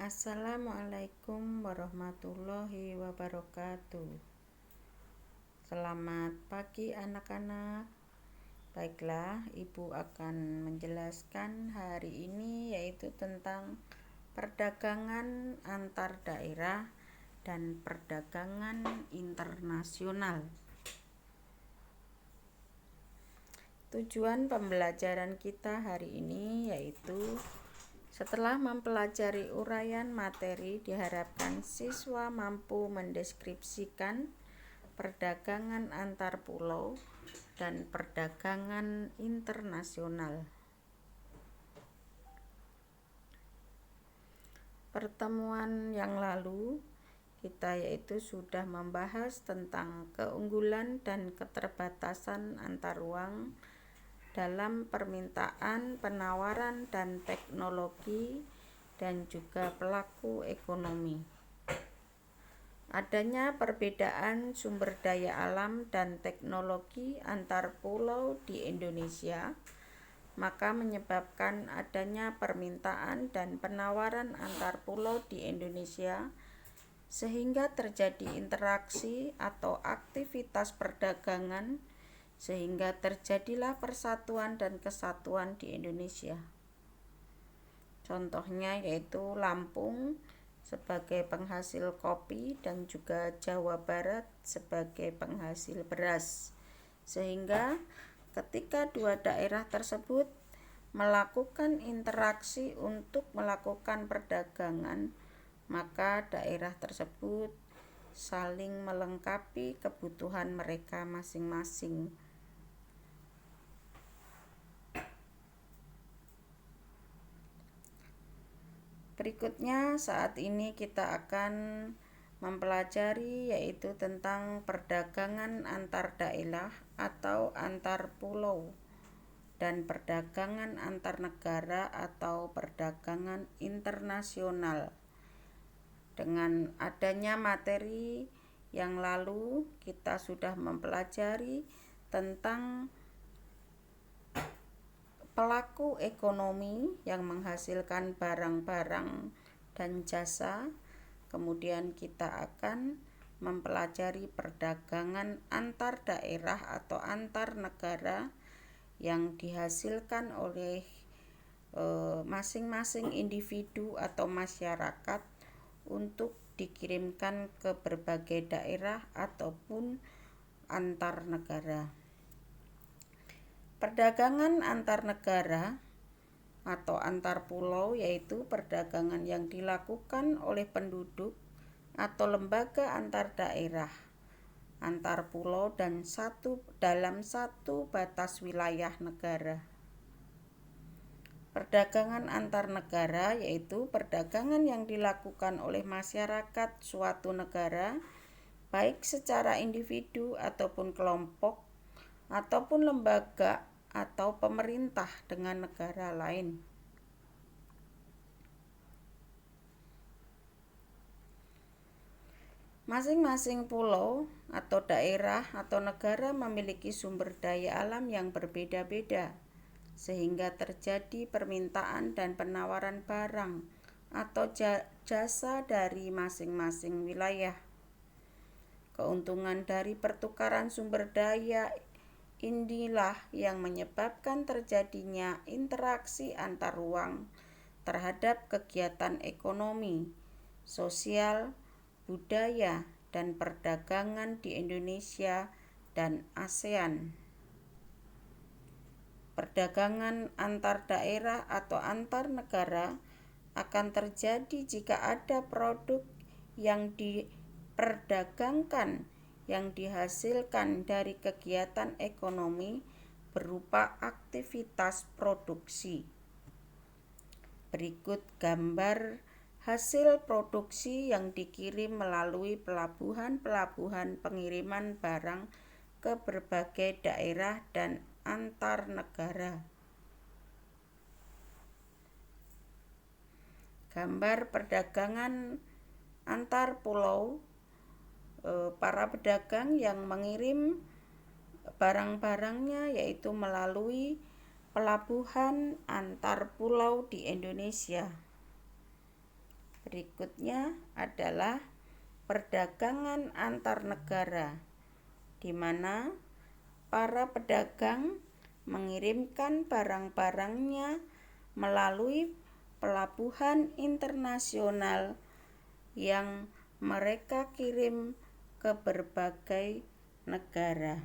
Assalamualaikum warahmatullahi wabarakatuh. Selamat pagi anak-anak. Baiklah, Ibu akan menjelaskan hari ini yaitu tentang perdagangan antar daerah dan perdagangan internasional. Tujuan pembelajaran kita hari ini yaitu setelah mempelajari uraian materi, diharapkan siswa mampu mendeskripsikan perdagangan antar pulau dan perdagangan internasional. Pertemuan yang lalu kita sudah membahas tentang keunggulan dan keterbatasan antar ruang dalam permintaan, penawaran, dan teknologi, dan juga pelaku ekonomi. Adanya perbedaan sumber daya alam dan teknologi antar pulau di Indonesia, maka menyebabkan adanya permintaan dan penawaran antar pulau di Indonesia, sehingga terjadi interaksi atau aktivitas perdagangan, sehingga terjadilah persatuan dan kesatuan di Indonesia. Contohnya yaitu Lampung sebagai penghasil kopi dan juga Jawa Barat sebagai penghasil beras, sehingga ketika dua daerah tersebut melakukan interaksi untuk melakukan perdagangan, maka daerah tersebut saling melengkapi kebutuhan mereka masing-masing. Berikutnya, saat ini kita akan mempelajari yaitu tentang perdagangan antar daerah atau antar pulau dan perdagangan antar negara atau perdagangan internasional. Dengan adanya materi yang lalu, kita sudah mempelajari tentang pelaku ekonomi yang menghasilkan barang-barang dan jasa. Kemudian kita akan mempelajari perdagangan antar daerah atau antar negara yang dihasilkan oleh masing-masing individu atau masyarakat untuk dikirimkan ke berbagai daerah ataupun antar negara. Perdagangan antar negara atau antar pulau yaitu perdagangan yang dilakukan oleh penduduk atau lembaga antar daerah, antar pulau dan dalam satu batas wilayah negara. Perdagangan antar negara yaitu perdagangan yang dilakukan oleh masyarakat suatu negara, baik secara individu ataupun kelompok, ataupun lembaga atau pemerintah dengan negara lain. Masing-masing pulau atau daerah atau negara memiliki sumber daya alam yang berbeda-beda, sehingga terjadi permintaan dan penawaran barang atau jasa dari masing-masing wilayah. Keuntungan dari pertukaran sumber daya inilah yang menyebabkan terjadinya interaksi antar ruang terhadap kegiatan ekonomi, sosial, budaya, dan perdagangan di Indonesia dan ASEAN. Perdagangan antar daerah atau antar negara akan terjadi jika ada produk yang diperdagangkan yang dihasilkan dari kegiatan ekonomi berupa aktivitas produksi. Berikut gambar hasil produksi yang dikirim melalui pelabuhan-pelabuhan pengiriman barang ke berbagai daerah dan antar negara. Gambar perdagangan antar pulau. Para pedagang yang mengirim barang-barangnya yaitu melalui pelabuhan antar pulau di Indonesia. Berikutnya adalah perdagangan antar negara, di mana para pedagang mengirimkan barang-barangnya melalui pelabuhan internasional yang mereka kirim ke berbagai negara.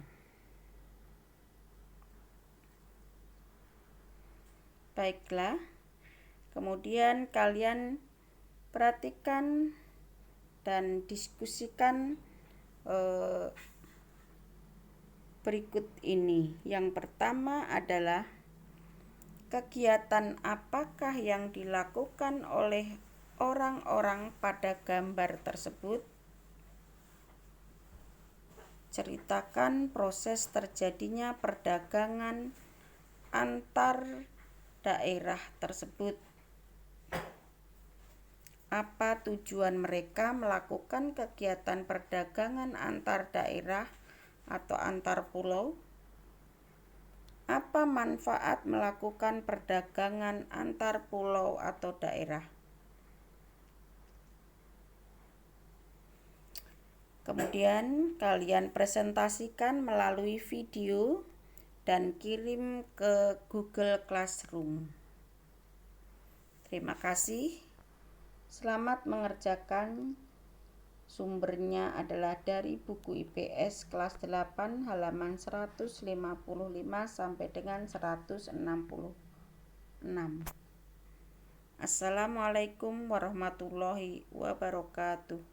Baiklah, kemudian kalian perhatikan dan diskusikan berikut ini. Yang pertama adalah kegiatan apakah yang dilakukan oleh orang-orang pada gambar tersebut. Ceritakan proses terjadinya perdagangan antar daerah tersebut. Apa tujuan mereka melakukan kegiatan perdagangan antar daerah atau antar pulau? Apa manfaat melakukan perdagangan antar pulau atau daerah? Kemudian kalian presentasikan melalui video dan kirim ke Google Classroom. Terima kasih. Selamat mengerjakan. Sumbernya adalah dari buku IPS kelas 8 halaman 155 sampai dengan 166. Assalamualaikum warahmatullahi wabarakatuh.